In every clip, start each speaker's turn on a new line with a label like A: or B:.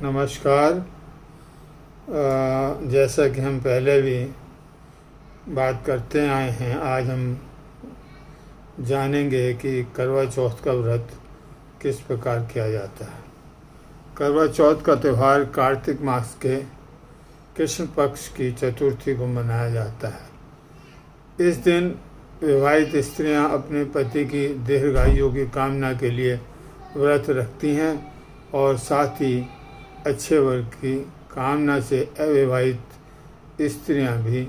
A: नमस्कार। जैसा कि हम पहले भी बात करते आए हैं, आज हम जानेंगे कि करवा चौथ का व्रत किस प्रकार किया जाता है। करवा चौथ का त्यौहार कार्तिक मास के कृष्ण पक्ष की चतुर्थी को मनाया जाता है। इस दिन विवाहित स्त्रियां अपने पति की दीर्घायु की कामना के लिए व्रत रखती हैं और साथ ही अच्छे वर्ग की कामना से अविवाहित स्त्रियां भी,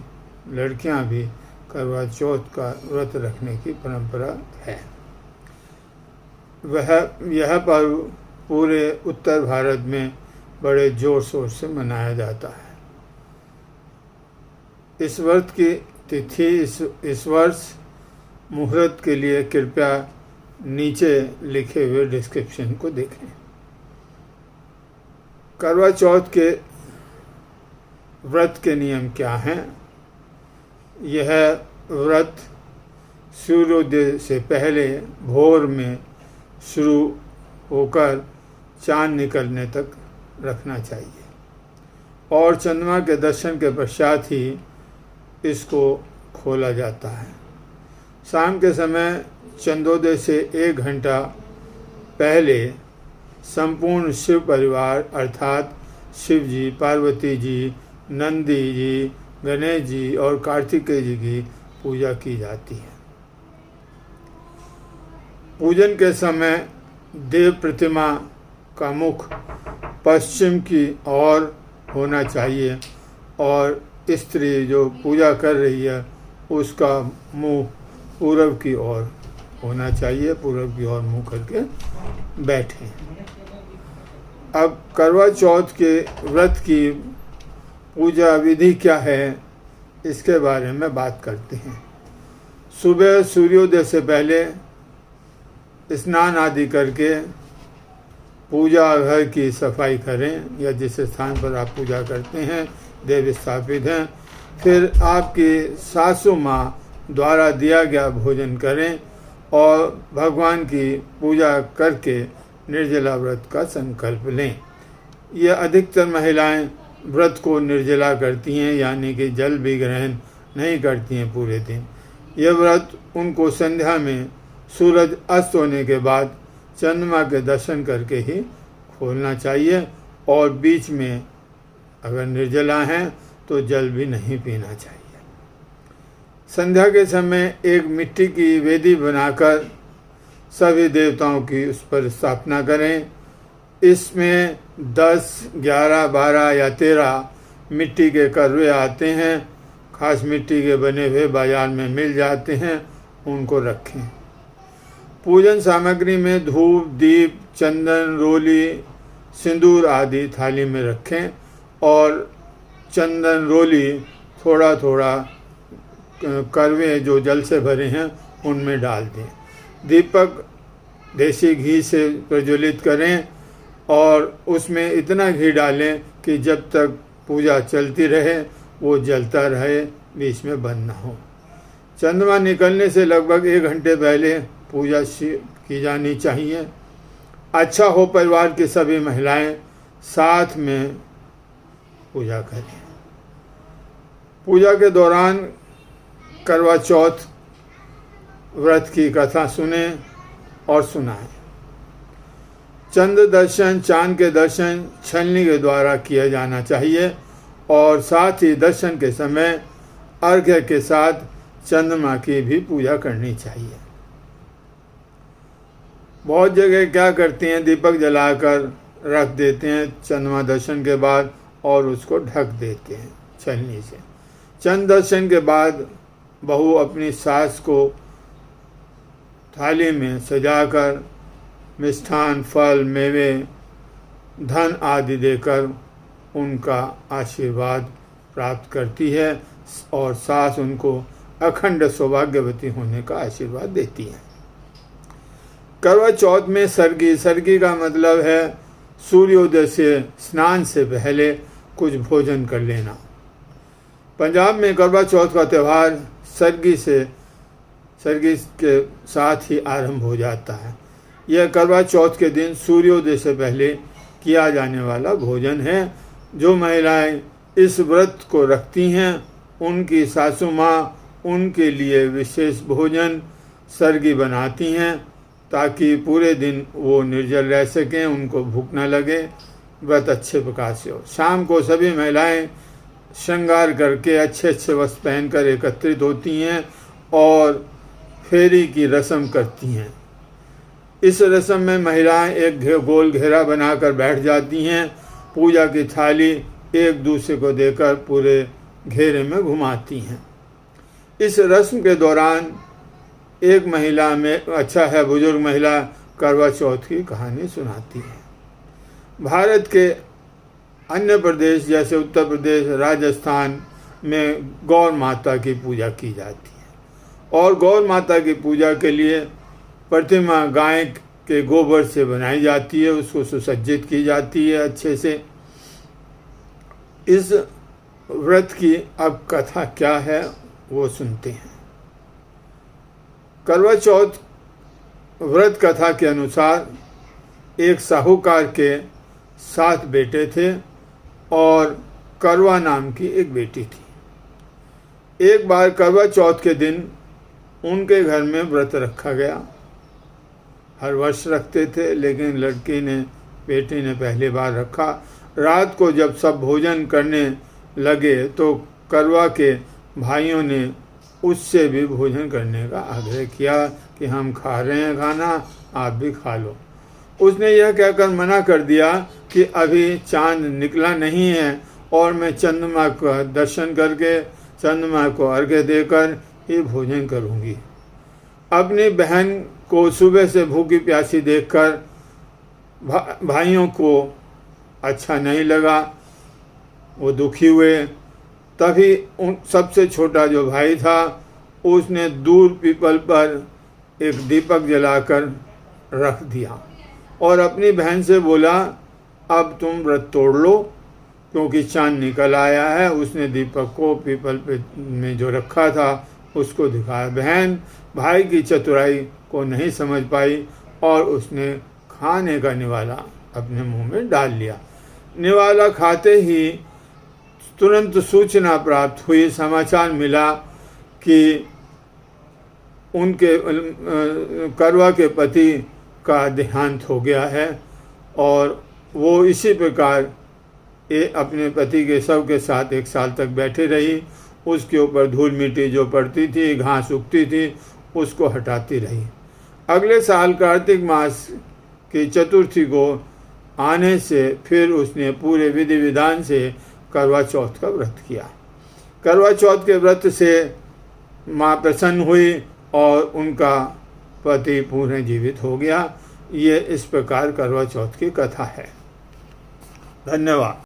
A: लड़कियां भी करवा चौथ का व्रत रखने की परंपरा है। यह पर्व पूरे उत्तर भारत में बड़े जोर शोर से मनाया जाता है। इस व्रत की तिथि इस वर्ष मुहूर्त के लिए कृपया नीचे लिखे हुए डिस्क्रिप्शन को देखें। करवा चौथ के व्रत के नियम क्या हैं? यह व्रत सूर्योदय से पहले भोर में शुरू होकर चांद निकलने तक रखना चाहिए और चंद्रमा के दर्शन के पश्चात ही इसको खोला जाता है। शाम के समय चंद्रोदय से 1 घंटा पहले संपूर्ण शिव परिवार अर्थात शिव जी, पार्वती जी, नंदी जी, गणेश जी और कार्तिकेय जी की पूजा की जाती है। पूजन के समय देव प्रतिमा का मुख पश्चिम की ओर होना चाहिए और स्त्री जो पूजा कर रही है उसका मुंह पूरब की ओर होना चाहिए। पूरब की ओर मुंह करके बैठें। अब करवा चौथ के व्रत की पूजा विधि क्या है, इसके बारे में बात करते हैं। सुबह सूर्योदय से पहले स्नान आदि करके पूजा घर की सफाई करें या जिस स्थान पर आप पूजा करते हैं देव स्थापित हैं। फिर आपकी सासू माँ द्वारा दिया गया भोजन करें और भगवान की पूजा करके निर्जला व्रत का संकल्प लें। यह अधिकतर महिलाएं व्रत को निर्जला करती हैं, यानी कि जल भी ग्रहण नहीं करती हैं पूरे दिन। यह व्रत उनको संध्या में सूरज अस्त होने के बाद चंद्रमा के दर्शन करके ही खोलना चाहिए और बीच में अगर निर्जला हैं तो जल भी नहीं पीना चाहिए। संध्या के समय एक मिट्टी की वेदी बनाकर सभी देवताओं की उस पर स्थापना करें। इसमें 10, 11, 12 या 13 मिट्टी के करवे आते हैं। खास मिट्टी के बने हुए बाजार में मिल जाते हैं, उनको रखें। पूजन सामग्री में धूप, दीप, चंदन, रोली, सिंदूर आदि थाली में रखें और चंदन, रोली थोड़ा थोड़ा करवे जो जल से भरे हैं उनमें डाल दें। दीपक देसी घी से प्रज्वलित करें और उसमें इतना घी डालें कि जब तक पूजा चलती रहे वो जलता रहे, बीच में बंद ना हो। चंद्रमा निकलने से लगभग 1 घंटे पहले पूजा की जानी चाहिए। अच्छा हो परिवार की सभी महिलाएं साथ में पूजा करें। पूजा के दौरान करवा चौथ व्रत की कथा सुने और सुनाएं। चंद्र दर्शन, चांद के दर्शन छलनी के द्वारा किया जाना चाहिए और साथ ही दर्शन के समय अर्घ्य के साथ चंद्रमा की भी पूजा करनी चाहिए। बहुत जगह क्या करते हैं, दीपक जलाकर रख देते हैं चंद्रमा दर्शन के बाद और उसको ढक देते हैं छलनी से। चंद्र दर्शन के बाद बहू अपनी सास को थाली में सजाकर मिष्ठान, फल, मेवे, धन आदि देकर उनका आशीर्वाद प्राप्त करती है और सास उनको अखंड सौभाग्यवती होने का आशीर्वाद देती है। करवा चौथ में सरगी का मतलब है सूर्योदय से स्नान से पहले कुछ भोजन कर लेना। पंजाब में करवा चौथ का त्यौहार सरगी के साथ ही आरंभ हो जाता है। यह करवा चौथ के दिन सूर्योदय से पहले किया जाने वाला भोजन है। जो महिलाएं इस व्रत को रखती हैं उनकी सासू माँ उनके लिए विशेष भोजन सर्गी बनाती हैं ताकि पूरे दिन वो निर्जल रह सकें, उनको भूख न लगे, व्रत अच्छे प्रकार से हो। शाम को सभी महिलाएं श्रृंगार करके अच्छे अच्छे वस्त्र पहनकर एकत्रित होती हैं और फेरी की रस्म करती हैं। इस रस्म में महिलाएं एक गोल घेरा बनाकर बैठ जाती हैं, पूजा की थाली एक दूसरे को देकर पूरे घेरे में घुमाती हैं। इस रस्म के दौरान एक महिला में बुजुर्ग महिला करवा चौथ की कहानी सुनाती है। भारत के अन्य प्रदेश जैसे उत्तर प्रदेश, राजस्थान में गौ माता की पूजा की जाती है और गौ माता की पूजा के लिए प्रतिमा गाय के गोबर से बनाई जाती है, उसको सुसज्जित की जाती है अच्छे से। इस व्रत की अब कथा क्या है वो सुनते हैं। करवा चौथ व्रत कथा के अनुसार एक साहूकार के 7 बेटे थे और करवा नाम की एक बेटी थी। एक बार करवा चौथ के दिन उनके घर में व्रत रखा गया। हर वर्ष रखते थे लेकिन बेटी ने पहली बार रखा। रात को जब सब भोजन करने लगे तो करवा के भाइयों ने उससे भी भोजन करने का आग्रह किया कि हम खा रहे हैं खाना, आप भी खा लो। उसने यह कहकर मना कर दिया कि अभी चांद निकला नहीं है और मैं चंद्रमा का दर्शन करके चंद्रमा को अर्घ्य देकर ही भोजन करूंगी। अपनी बहन को सुबह से भूखी प्यासी देखकर भाइयों को अच्छा नहीं लगा, वो दुखी हुए। तभी सबसे छोटा जो भाई था उसने दूर पीपल पर एक दीपक जलाकर रख दिया और अपनी बहन से बोला, अब तुम व्रत तोड़ लो क्योंकि चांद निकल आया है। उसने दीपक को पीपल पे में जो रखा था उसको दिखाया। बहन भाई की चतुराई को नहीं समझ पाई और उसने खाने का निवाला अपने मुंह में डाल लिया। निवाला खाते ही तुरंत सूचना प्राप्त हुई, समाचार मिला कि उनके करवा के पति का देहांत हो गया है और वो इसी प्रकार अपने पति के शव के साथ 1 साल तक बैठी रही। उसके ऊपर धूल मिट्टी जो पड़ती थी, घास उगती थी, उसको हटाती रही। अगले साल कार्तिक मास की चतुर्थी को आने से फिर उसने पूरे विधि विधान से करवा चौथ का व्रत किया। करवा चौथ के व्रत से माँ प्रसन्न हुई और उनका पति पूर्ण जीवित हो गया। ये इस प्रकार करवा चौथ की कथा है। धन्यवाद।